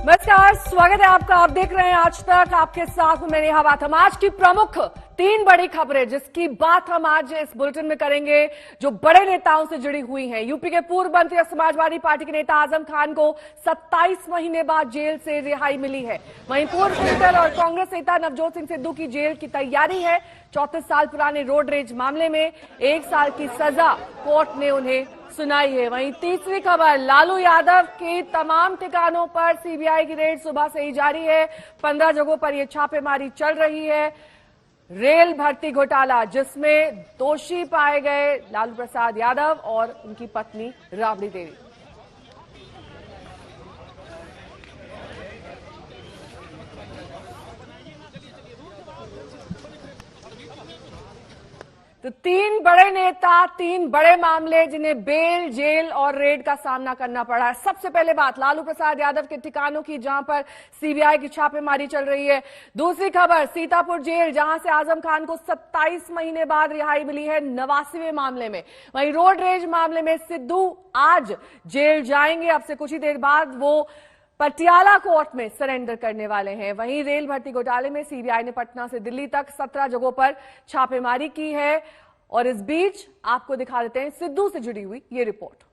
नमस्कार, स्वागत है आपका। आप देख रहे हैं आज तक, आपके साथ में नेहा बाथम। आज की प्रमुख 3 बड़ी खबरें जिसकी बात हम आज इस बुलेटिन में करेंगे, जो बड़े नेताओं से जुड़ी हुई हैं। यूपी के पूर्व मंत्री और समाजवादी पार्टी के नेता आजम खान को 27 महीने बाद जेल से रिहाई मिली है। वहीं पूर्व क्रिकेटर और कांग्रेस नेता नवजोत सिंह सिद्धू की जेल की तैयारी है। 34 साल पुराने रोड रेज मामले में 1 साल की सजा कोर्ट ने उन्हें सुनाई है। वहीं तीसरी खबर, लालू यादव के तमाम ठिकानों पर सीबीआई की रेड सुबह से ही जारी है। 15 जगहों पर यह छापेमारी चल रही है। रेल भर्ती घोटाला जिसमें दोषी पाए गए लालू प्रसाद यादव और उनकी पत्नी राबड़ी देवी। तो 3 बड़े नेता, 3 बड़े मामले जिन्हें बेल, जेल और रेड का सामना करना पड़ा है। सबसे पहले बात लालू प्रसाद यादव के ठिकानों की, जहां पर सीबीआई की छापेमारी चल रही है। दूसरी खबर, सीतापुर जेल, जहां से आजम खान को 27 महीने बाद रिहाई मिली है 89वें मामले में। वहीं रोड रेज मामले में सिद्धू आज जेल जाएंगे। अब से कुछ ही देर बाद वो पटियाला कोर्ट में सरेंडर करने वाले हैं। वहीं रेल भर्ती घोटाले में सीबीआई ने पटना से दिल्ली तक 17 जगहों पर छापेमारी की है। और इस बीच आपको दिखा देते हैं सिद्धू से जुड़ी हुई ये रिपोर्ट।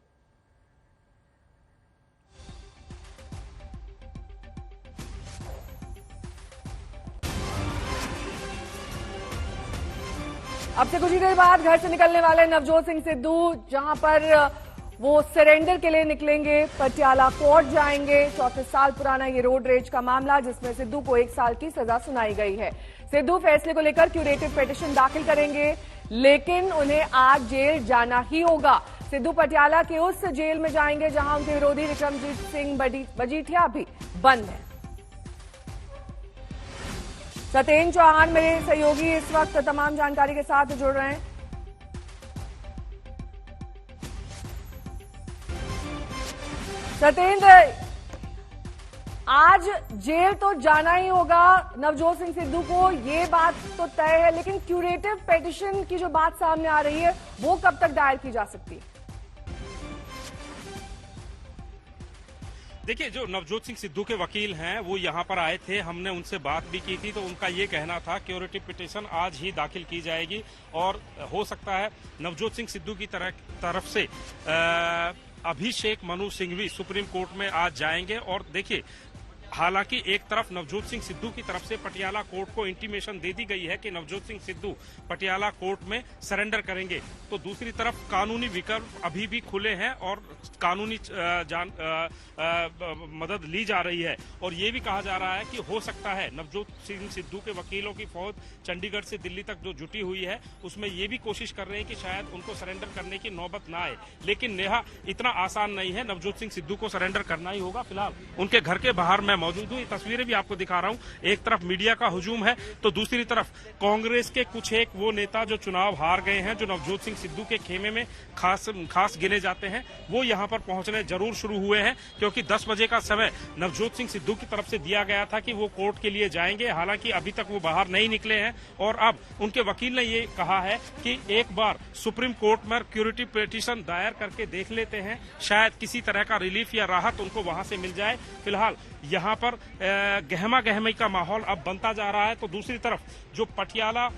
अब से कुछ ही देर बाद घर से निकलने वाले नवजोत सिंह सिद्धू, जहां पर वो सरेंडर के लिए निकलेंगे, पटियाला कोर्ट जाएंगे। 34 साल पुराना ये रोड रेज का मामला, जिसमें सिद्धू को 1 साल की सजा सुनाई गई है। सिद्धू फैसले को लेकर क्यूरेटिव पिटीशन दाखिल करेंगे, लेकिन उन्हें आज जेल जाना ही होगा। सिद्धू पटियाला के उस जेल में जाएंगे जहां उनके विरोधी विक्रमजीत सिंह मजीठिया भी बंद है। सत्येंद्र चौहान मेरे सहयोगी इस वक्त तमाम जानकारी के साथ जुड़ रहे हैं। सत्येंद्र, आज जेल तो जाना ही होगा नवजोत सिंह सिद्धू को, ये बात तो तय है, लेकिन क्यूरेटिव पिटीशन की जो बात सामने आ रही है वो कब तक दायर की जा सकती है? देखिए, जो नवजोत सिंह सिद्धू के वकील हैं वो यहाँ पर आए थे, हमने उनसे बात भी की थी। तो उनका ये कहना था क्यूरेटिव पिटीशन आज ही दाखिल की जाएगी और हो सकता है नवजोत सिंह सिद्धू की तरफ से अभिषेक मनु सिंघवी सुप्रीम कोर्ट में आज जाएंगे। और देखिए, हालांकि एक तरफ नवजोत सिंह सिद्धू की तरफ से पटियाला कोर्ट को इंटीमेशन दे दी गई है कि नवजोत सिंह सिद्धू पटियाला कोर्ट में सरेंडर करेंगे, तो दूसरी तरफ कानूनी विकल्प अभी भी खुले हैं और कानूनी मदद ली जा रही है। और ये भी कहा जा रहा है कि हो सकता है नवजोत सिंह सिद्धू के वकीलों की फौज चंडीगढ़ से दिल्ली तक जो जुटी हुई है उसमें ये भी कोशिश कर रहे हैं कि शायद उनको सरेंडर करने की नौबत ना आए। लेकिन नेहा, इतना आसान नहीं है, नवजोत सिंह सिद्धू को सरेंडर करना ही होगा। फिलहाल उनके घर के बाहर मैं मौजूद हूं, ये तस्वीरें भी आपको दिखा रहा हूं। एक तरफ मीडिया का हुजूम है तो दूसरी तरफ कांग्रेस के कुछ एक वो नेता जो चुनाव हार गए हैं, जो नवजोत सिंह सिद्धू के खेमे में खास गिने जाते हैं, वो यहां पर पहुंचने जरूर शुरू हुए हैं। क्योंकि 10 बजे का समय नवजोत सिंह सिद्धू की तरफ से दिया गया था कि वो कोर्ट के लिए जाएंगे। हालांकि अभी तक वो बाहर नहीं निकले हैं और अब उनके वकील ने ये कहा है कि एक बार सुप्रीम कोर्ट में क्यूरेटिव पिटीशन दायर करके देख लेते हैं, शायद किसी तरह का रिलीफ या राहत उनको वहां से मिल जाए। फिलहाल यहाँ पर गहमा गहमी का माहौल अब बनता जा रहा है। तो दूसरी तरफ जो पटियाला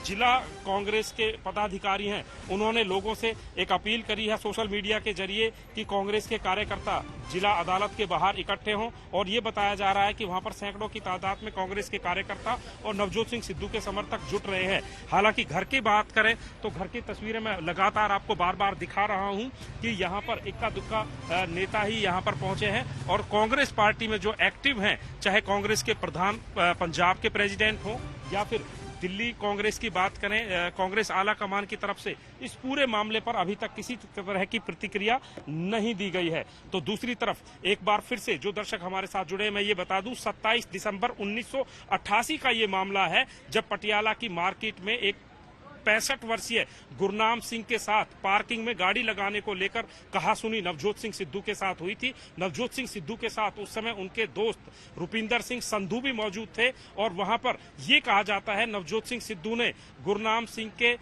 जिला कांग्रेस के पदाधिकारी हैं, उन्होंने लोगों से एक अपील करी है सोशल मीडिया के जरिए कि कांग्रेस के कार्यकर्ता जिला अदालत के बाहर इकट्ठे हों। और ये बताया जा रहा है कि वहां पर सैकड़ों की तादाद में कांग्रेस के कार्यकर्ता और नवजोत सिंह सिद्धू के समर्थक जुट रहे हैं। हालांकि घर की बात करें तो घर की तस्वीरें मैं लगातार आपको बार बार दिखा रहा हूं कि यहाँ पर इक्का दुक्का नेता ही यहाँ पर पहुंचे हैं। और कांग्रेस पार्टी में जो एक्टिव हैं, चाहे कांग्रेस के प्रधान पंजाब के प्रेसिडेंट हो या फिर दिल्ली कांग्रेस की बात करें, कांग्रेस आला कमान की तरफ से इस पूरे मामले पर अभी तक किसी तरह की प्रतिक्रिया नहीं दी गई है। तो दूसरी तरफ एक बार फिर से जो दर्शक हमारे साथ जुड़े, मैं ये बता दूं, 27 दिसंबर 1988 का ये मामला है, जब पटियाला की मार्केट में एक 65 वर्षीय गुरनाम सिंह के साथ पार्किंग में गाड़ी लगाने को लेकर कहासुनी नवजोत सिंह सिद्धू के साथ हुई थी। नवजोत सिंह सिद्धू के साथ उस समय उनके दोस्त रुपिंदर सिंह संधू भी मौजूद थे और वहां पर यह कहा जाता है नवजोत सिंह सिद्धू ने गुरनाम सिंह के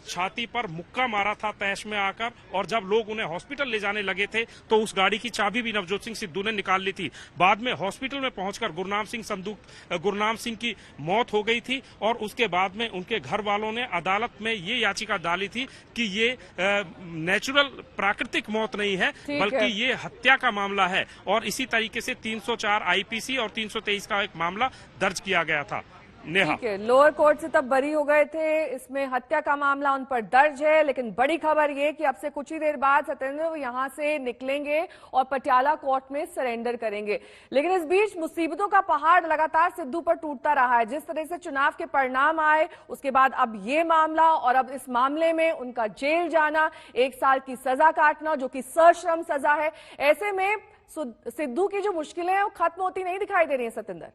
छाती पर मुक्का मारा था तैश में आकर, और जब लोग उन्हें हॉस्पिटल ले जाने लगे थे तो उस गाड़ी की चाबी भी नवजोत सिंह सिद्धू ने निकाल ली थी। बाद में हॉस्पिटल में पहुंचकर गुरनाम सिंह की मौत हो गई थी, और उसके बाद में उनके घर वालों ने अदालत में ये याचिका डाली थी कि ये नेचुरल प्राकृतिक मौत नहीं है बल्कि ये हत्या का मामला है, और इसी तरीके से 304 आईपीसी और 323 का एक मामला दर्ज किया गया था। नेहा, ठीक है, लोअर कोर्ट से तब बरी हो गए थे, इसमें हत्या का मामला उन पर दर्ज है, लेकिन बड़ी खबर ये कि अब से कुछ ही देर बाद सत्येंद्र वो यहां से निकलेंगे और पटियाला कोर्ट में सरेंडर करेंगे। लेकिन इस बीच मुसीबतों का पहाड़ लगातार सिद्धू पर टूटता रहा है। जिस तरह से चुनाव के परिणाम आए, उसके बाद अब ये मामला, और अब इस मामले में उनका जेल जाना, 1 साल की सजा काटना जो कि सश्रम सजा है, ऐसे में सिद्धू की जो मुश्किलें हैं वो खत्म होती नहीं दिखाई दे रही है। सत्येंद्र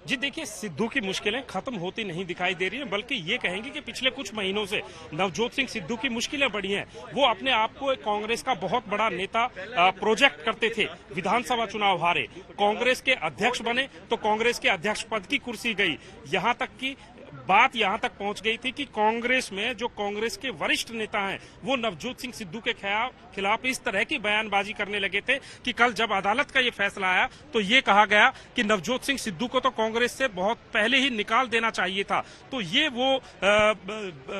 जी देखिए, सिद्धू की मुश्किलें खत्म होती नहीं दिखाई दे रही हैं, बल्कि ये कहेंगे कि पिछले कुछ महीनों से नवजोत सिंह सिद्धू की मुश्किलें बढ़ी हैं। वो अपने आप को कांग्रेस का बहुत बड़ा नेता प्रोजेक्ट करते थे। विधानसभा चुनाव हारे, कांग्रेस के अध्यक्ष बने तो कांग्रेस के अध्यक्ष पद की कुर्सी गई। यहां तक कि बात यहां तक पहुंच गई थी कि कांग्रेस में जो कांग्रेस के वरिष्ठ नेता हैं वो नवजोत सिंह सिद्धू के खिलाफ इस तरह की बयानबाजी करने लगे थे कि कल जब अदालत का ये फैसला आया तो ये कहा गया कि नवजोत सिंह सिद्धू को तो कांग्रेस से बहुत पहले ही निकाल देना चाहिए था। तो ये वो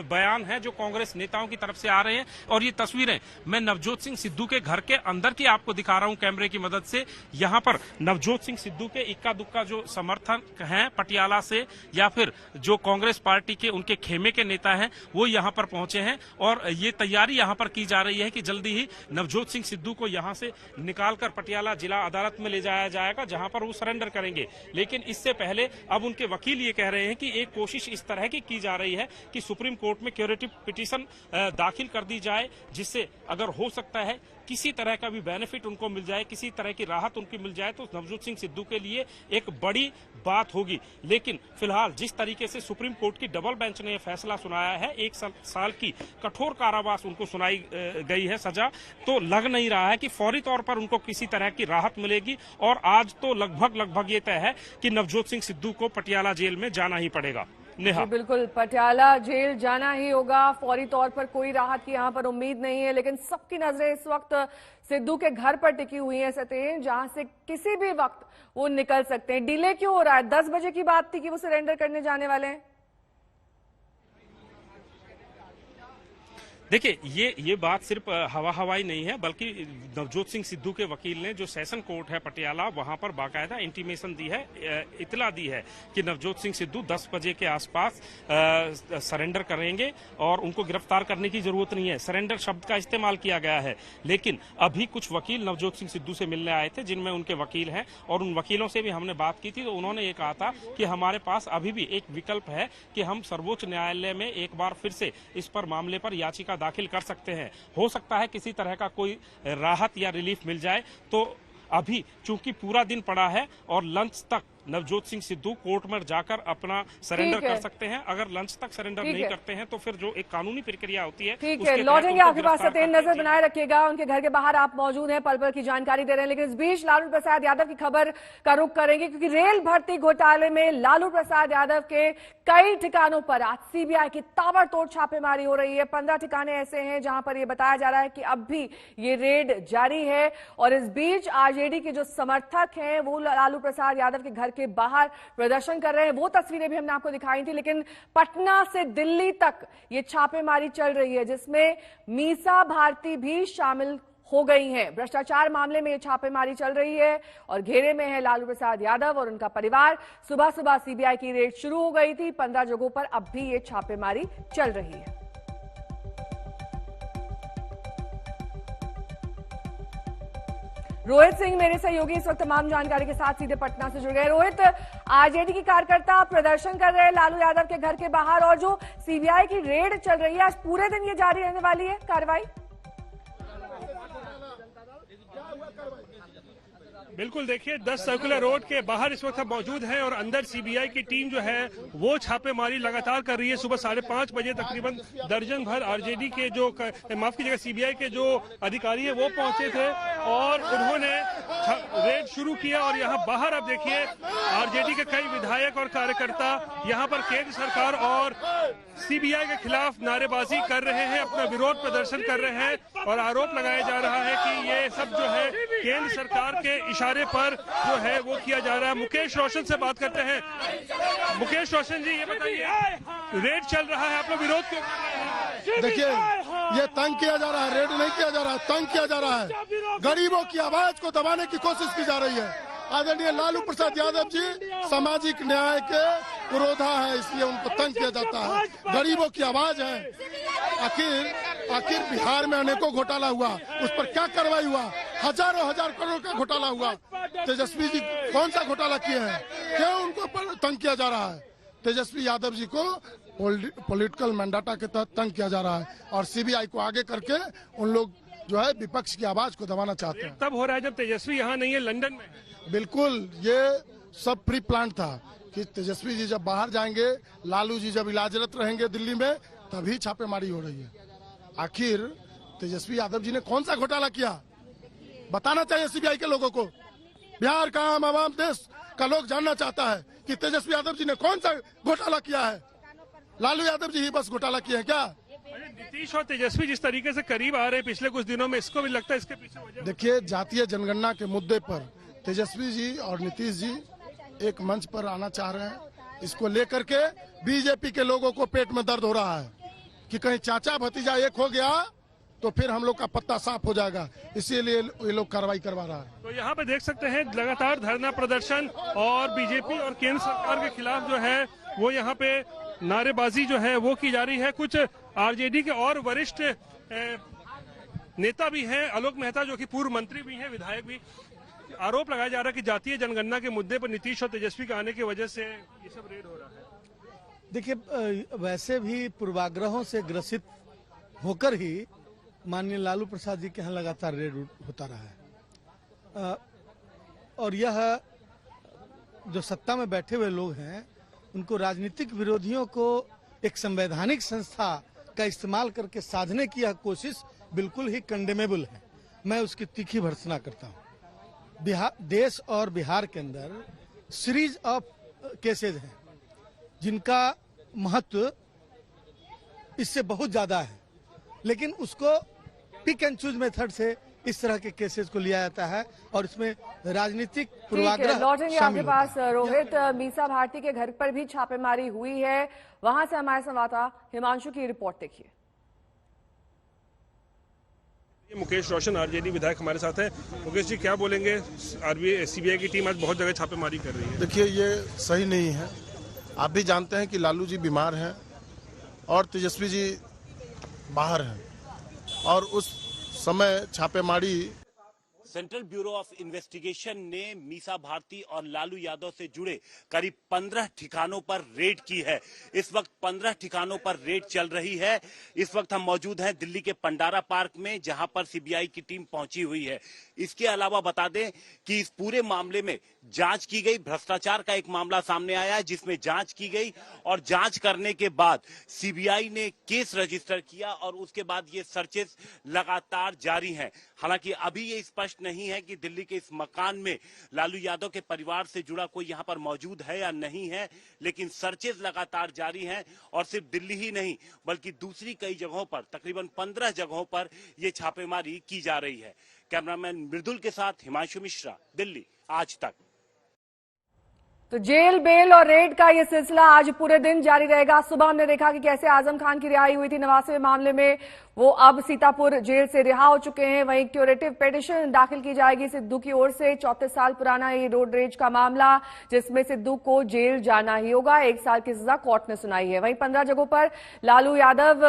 बयान है जो कांग्रेस नेताओं की तरफ से आ रहे हैं, और ये तस्वीरें मैं नवजोत सिंह सिद्धू के घर के अंदर की आपको दिखा रहा हूं कैमरे की मदद से। यहां पर नवजोत सिंह सिद्धू के इक्का दुक्का जो समर्थक हैं पटियाला से या फिर जो कांग्रेस पार्टी के उनके खेमे के नेता हैं वो यहां पर पहुंचे हैं, और ये तैयारी यहां पर की जा रही है कि जल्दी ही नवजोत सिंह सिद्धू को यहां से निकालकर पटियाला जिला अदालत में ले जाया जाएगा, जहां पर वो सरेंडर करेंगे। लेकिन इससे पहले अब उनके वकील ये कह रहे हैं कि एक कोशिश इस तरह की जा रही है कि सुप्रीम कोर्ट में क्यूरेटिव पिटीशन दाखिल कर दी जाए, जिससे अगर हो सकता है किसी तरह का भी बेनिफिट उनको मिल जाए, किसी तरह की राहत उनकी मिल जाए, तो नवजोत सिंह सिद्धू के लिए एक बड़ी बात होगी। लेकिन फिलहाल जिस तरीके से सुप्रीम कोर्ट की डबल बेंच ने यह फैसला सुनाया है, 1 साल की कठोर कारावास उनको सुनाई गई है सजा, तो लग नहीं रहा है कि फौरी तौर पर उनको किसी तरह की राहत मिलेगी। और आज तो लगभग ये तय है कि नवजोत सिंह सिद्धू को पटियाला जेल में जाना ही पड़ेगा। नेहा, बिल्कुल, पटियाला जेल जाना ही होगा। फौरी तौर पर कोई राहत की यहां पर उम्मीद नहीं है, लेकिन सबकी नजरें इस वक्त सिद्धू के घर पर टिकी हुई हैं सत्येंद्र, जहां से किसी भी वक्त वो निकल सकते हैं। डिले क्यों हो रहा है? 10 बजे की बात थी कि वो सरेंडर करने जाने वाले हैं। देखिए, ये बात सिर्फ हवाई नहीं है, बल्कि नवजोत सिंह सिद्धू के वकील ने जो सेशन कोर्ट है पटियाला वहां पर बाकायदा इंटीमेशन दी है, इतला दी है कि नवजोत सिंह सिद्धू 10 बजे के आसपास सरेंडर करेंगे और उनको गिरफ्तार करने की जरूरत नहीं है। सरेंडर शब्द का इस्तेमाल किया गया है, लेकिन अभी कुछ वकील नवजोत सिंह सिद्धू से मिलने आए थे जिनमें उनके वकील हैं, और उन वकीलों से भी हमने बात की थी, तो उन्होंने ये कहा था कि हमारे पास अभी भी एक विकल्प है कि हम सर्वोच्च न्यायालय में एक बार फिर से इस पर मामले पर याचिका दाखिल कर सकते हैं। हो सकता है किसी तरह का कोई राहत या रिलीफ मिल जाए। तो अभी चूंकि पूरा दिन पड़ा है और लंच तक नवजोत सिंह सिद्धू कोर्ट में जाकर अपना सरेंडर कर सकते हैं। अगर लंच तक सरेंडर नहीं करते हैं तो फिर जो एक कानूनी प्रक्रिया होती है, ठीक है, लौटेंगे आपके पास। सत्येंद्र, नजर बनाए रखिएगा, उनके घर के बाहर आप मौजूद हैं, पल पल की जानकारी दे रहे हैं। लेकिन इस बीच लालू प्रसाद यादव की खबर का रुख करेंगे, क्योंकि रेल भर्ती घोटाले में लालू प्रसाद यादव के कई ठिकानों पर आज सीबीआई की ताबड़तोड़ छापेमारी हो रही है। 15 ठिकाने ऐसे हैं जहां पर यह बताया जा रहा है कि अब भी ये रेड जारी है। और इस बीच आरजेडी के जो समर्थक हैं वो लालू प्रसाद यादव के घर के बाहर प्रदर्शन कर रहे हैं। वो तस्वीरें भी हमने आपको दिखाई थी। लेकिन पटना से दिल्ली तक ये छापेमारी चल रही है, जिसमें मीसा भारती भी शामिल हो गई हैं। भ्रष्टाचार मामले में ये छापेमारी चल रही है और घेरे में है लालू प्रसाद यादव और उनका परिवार। सुबह सुबह सीबीआई की रेड शुरू हो गई थी, 15 जगहों पर अब भी ये छापेमारी चल रही है। रोहित सिंह मेरे सहयोगी इस वक्त तमाम जानकारी के साथ सीधे पटना से जुड़ गए। रोहित, आरजेडी की कार्यकर्ता प्रदर्शन कर रहे हैं लालू यादव के घर के बाहर, और जो सीबीआई की रेड चल रही है आज पूरे दिन ये जारी रहने वाली है कार्रवाई? बिल्कुल, देखिए 10 सर्कुलर रोड के बाहर इस वक्त हम मौजूद हैं और अंदर सीबीआई की टीम जो है वो छापेमारी लगातार कर रही है। सुबह 5:30 बजे तकरीबन दर्जन भर आरजेडी के जो माफ कीजिएगा सीबीआई के जो अधिकारी है वो पहुंचे थे और उन्होंने रेड शुरू किया। और यहाँ बाहर आप देखिए आरजेडी के कई विधायक और कार्यकर्ता यहाँ पर केंद्र सरकार और सीबीआई के खिलाफ नारेबाजी कर रहे हैं, अपना विरोध प्रदर्शन कर रहे हैं और आरोप लगाया जा रहा है कि ये सब जो है केंद्र सरकार के इशारे पर जो है वो किया जा रहा है। मुकेश रोशन से बात करते हैं। मुकेश रोशन जी, ये बताइए रेड चल रहा है, आप लोग विरोध क्यों कर रहे हैं? देखिए, ये तंग किया जा रहा है, रेड नहीं किया जा रहा है, तंग किया जा रहा है। गरीबों की आवाज को दबाने की कोशिश की जा रही है। आदरणीय लालू प्रसाद यादव जी सामाजिक न्याय के पुरोधा है, इसलिए उनको तंग किया जाता है। गरीबों की आवाज है। आखिर बिहार में अनेकों घोटाला हुआ, उस पर क्या कार्रवाई हुआ? हजारों हजार करोड़ का घोटाला हुआ। तेजस्वी जी कौन सा घोटाला किए हैं? क्यों उनको पर तंग किया जा रहा है? तेजस्वी यादव जी को पॉलिटिकल मैंडाटा के तहत तंग किया जा रहा है और सीबीआई को आगे करके उन लोग जो है विपक्ष की आवाज को दबाना चाहते हैं। तब हो रहा है जब तेजस्वी यहाँ नहीं है, लंदन में। बिल्कुल, ये सब प्री प्लान था कि तेजस्वी जी जब बाहर जाएंगे, लालू जी जब इलाजरत रहेंगे दिल्ली में, तभी छापेमारी हो रही है। आखिर तेजस्वी यादव जी ने कौन सा घोटाला किया? बताना चाहिए सीबीआई के लोगों को। बिहार का आम आवाम, देश का लोग जानना चाहता है कि तेजस्वी यादव जी ने कौन सा घोटाला किया है। लालू यादव जी ही बस घोटाला किए हैं क्या? नीतीश और तेजस्वी जिस तरीके से करीब आ रहे हैं पिछले कुछ दिनों में, इसको भी लगता है इसके पीछे वजह? देखिए, जातीय जनगणना के मुद्दे पर तेजस्वी जी और नीतीश जी एक मंच पर आना चाह रहे हैं। इसको लेकर के बीजेपी के लोगों को पेट में दर्द हो रहा है कि कहीं चाचा भतीजा एक हो गया तो फिर हम लोग का पत्ता साफ हो जाएगा, इसीलिए ये लोग कार्रवाई करवा रहा है। तो यहाँ पे देख सकते हैं लगातार धरना प्रदर्शन और बीजेपी और केंद्र सरकार के खिलाफ जो है वो यहाँ पे नारेबाजी जो है वो की जा रही है। कुछ आरजेडी के और वरिष्ठ नेता भी हैं, आलोक मेहता जो कि पूर्व मंत्री भी हैं, विधायक भी। आरोप लगाया जा रहा है कि जातीय जनगणना के मुद्दे पर नीतीश और तेजस्वी के आने की वजह से ये सब रेड हो रहा है। देखिए, वैसे भी पूर्वाग्रहों से ग्रसित होकर ही माननीय लालू प्रसाद जी के यहाँ लगातार रेड होता रहा है और यह जो सत्ता में बैठे हुए लोग हैं उनको राजनीतिक विरोधियों को एक संवैधानिक संस्था का इस्तेमाल करके साधने की यह कोशिश बिल्कुल ही कंडेमेबल है। मैं उसकी तीखी भर्त्सना करता हूँ। देश और बिहार के अंदर सीरीज ऑफ केसेस हैं जिनका महत्व इससे बहुत ज्यादा है, लेकिन उसको पिक एंड चूज मेथड से इस तरह के केसेस को लिया जाता है और इसमें राजनीतिक पूर्वाग्रह लौटेंगे आपके पास। रोहित, मीसा भारती के घर पर भी छापेमारी हुई है, वहां से हमारे संवाददाता हिमांशु की रिपोर्ट देखिए। मुकेश रोशन आरजेडी विधायक हमारे साथ है। मुकेश जी, क्या बोलेंगे? सीबीआई की टीम आज बहुत जगह छापेमारी कर रही है। देखिए, ये सही नहीं है। आप भी जानते हैं कि लालू जी बीमार हैं और तेजस्वी जी बाहर हैं और उस समय छापेमारी सेंट्रल ब्यूरो ऑफ इन्वेस्टिगेशन ने मीसा भारती और लालू यादव से जुड़े करीब 15 ठिकानों पर रेड की है। इस वक्त 15 ठिकानों पर रेड चल रही है। इस वक्त हम मौजूद हैं दिल्ली के पंडारा पार्क में, जहां पर सीबीआई की टीम पहुंची हुई है। इसके अलावा बता दें कि इस पूरे मामले में जांच की गई। भ्रष्टाचार का एक मामला सामने आया है जिसमें जांच की गई और जांच करने के बाद सीबीआई ने केस रजिस्टर किया और उसके बाद ये सर्चेस लगातार जारी हैं। हालांकि अभी ये स्पष्ट नहीं है कि दिल्ली के इस मकान में लालू यादव के परिवार से जुड़ा कोई यहां पर मौजूद है या नहीं है, लेकिन सर्चेस लगातार जारी हैं और सिर्फ दिल्ली ही नहीं बल्कि दूसरी कई जगहों पर, तकरीबन 15 जगहों पर यह छापेमारी की जा रही है। कैमरामैन मृदुल के साथ हिमांशु मिश्रा, दिल्ली आज तक। तो जेल, बेल और रेड का ये सिलसिला आज पूरे दिन जारी रहेगा। सुबह हमने देखा कि कैसे आजम खान की रिहाई हुई थी 89वें मामले में, वो अब सीतापुर जेल से रिहा हो चुके हैं। वहीं क्यूरेटिव पिटीशन दाखिल की जाएगी सिद्धू की ओर से। 34 साल पुराना ये रोड रेज का मामला, जिसमें सिद्धू को जेल जाना ही होगा। 1 साल की सजा कोर्ट ने सुनाई है। वहीं 15 जगहों पर लालू यादव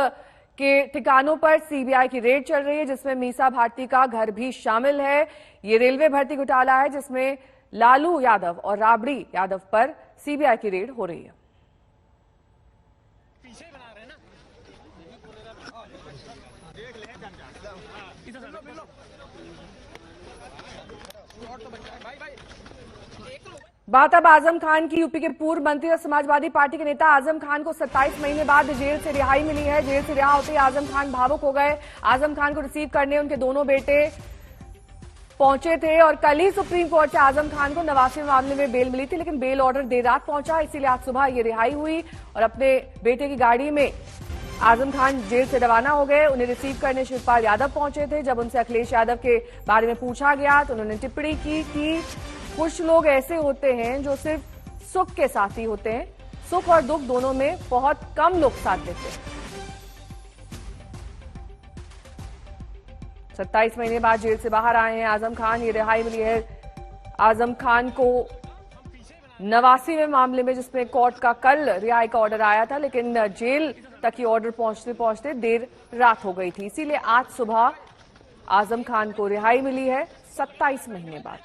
के ठिकानों पर सीबीआई की रेड चल रही है, जिसमें मीसा भारती का घर भी शामिल है। ये रेलवे भर्ती घोटाला है जिसमें लालू यादव और राबड़ी यादव पर सीबीआई की रेड हो रही है। बात अब आजम खान की। यूपी के पूर्व मंत्री और समाजवादी पार्टी के नेता आजम खान को 27 महीने बाद जेल से रिहाई मिली है। जेल से रिहा होते ही आजम खान भावुक हो गए। आजम खान को रिसीव करने उनके दोनों बेटे पहुंचे थे और कल ही सुप्रीम कोर्ट से आजम खान को 89वें मामले में बेल मिली थी, लेकिन बेल ऑर्डर देर रात पहुंचा, इसीलिए आज सुबह ये रिहाई हुई और अपने बेटे की गाड़ी में आजम खान जेल से रवाना हो गए। उन्हें रिसीव करने शिवपाल यादव पहुंचे थे। जब उनसे अखिलेश यादव के बारे में पूछा गया तो उन्होंने टिप्पणी की कि कुछ लोग ऐसे होते हैं जो सिर्फ सुख के साथी होते हैं, सुख और दुख दोनों में बहुत कम लोग साथ देते हैं। 27 महीने बाद जेल से बाहर आए हैं आजम खान। ये रिहाई मिली है आजम खान को 89वें मामले में, जिसमें कोर्ट का कल रिहाई का ऑर्डर आया था, लेकिन जेल तक ये ऑर्डर पहुंचते पहुंचते देर रात हो गई थी, इसीलिए आज सुबह आजम खान को रिहाई मिली है 27 महीने बाद।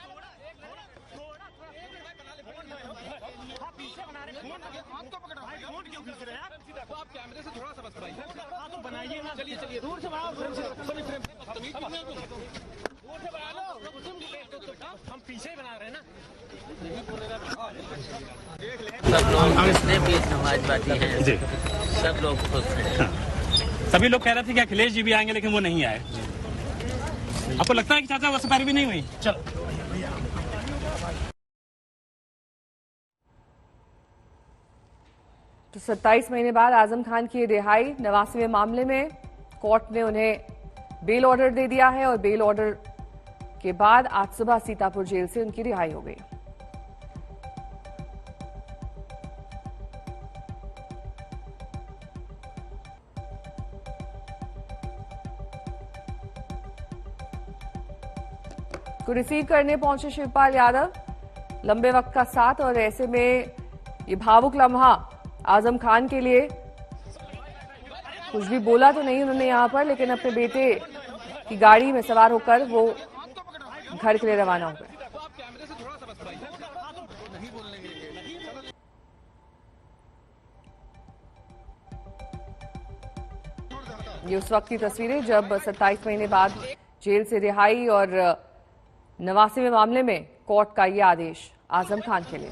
हम पीछे बना रहे हैं ना। सब लोग जितने भी समाजवादी हैं जी, सब लोग खुश हैं। सभी लोग कह रहे थे कि अखिलेश जी भी आएंगे, लेकिन वो नहीं आए। आपको लगता है कि चाचा वो सफारी भी नहीं हुई? चलो। तो 27 महीने बाद आजम खान की रिहाई। 89वें मामले में कोर्ट ने उन्हें बेल ऑर्डर दे दिया है और बेल ऑर्डर के बाद आज सुबह सीतापुर जेल से उनकी रिहाई हो गई। को रिसीव करने पहुंचे शिवपाल यादव, लंबे वक्त का साथ, और ऐसे में ये भावुक लम्हा आजम खान के लिए। कुछ भी बोला तो नहीं उन्होंने यहां पर, लेकिन अपने बेटे की गाड़ी में सवार होकर वो घर के लिए रवाना हो गए। ये उस वक्त की तस्वीरें जब 27 महीने बाद जेल से रिहाई और 89वें मामले में कोर्ट का ये आदेश आजम खान के लिए।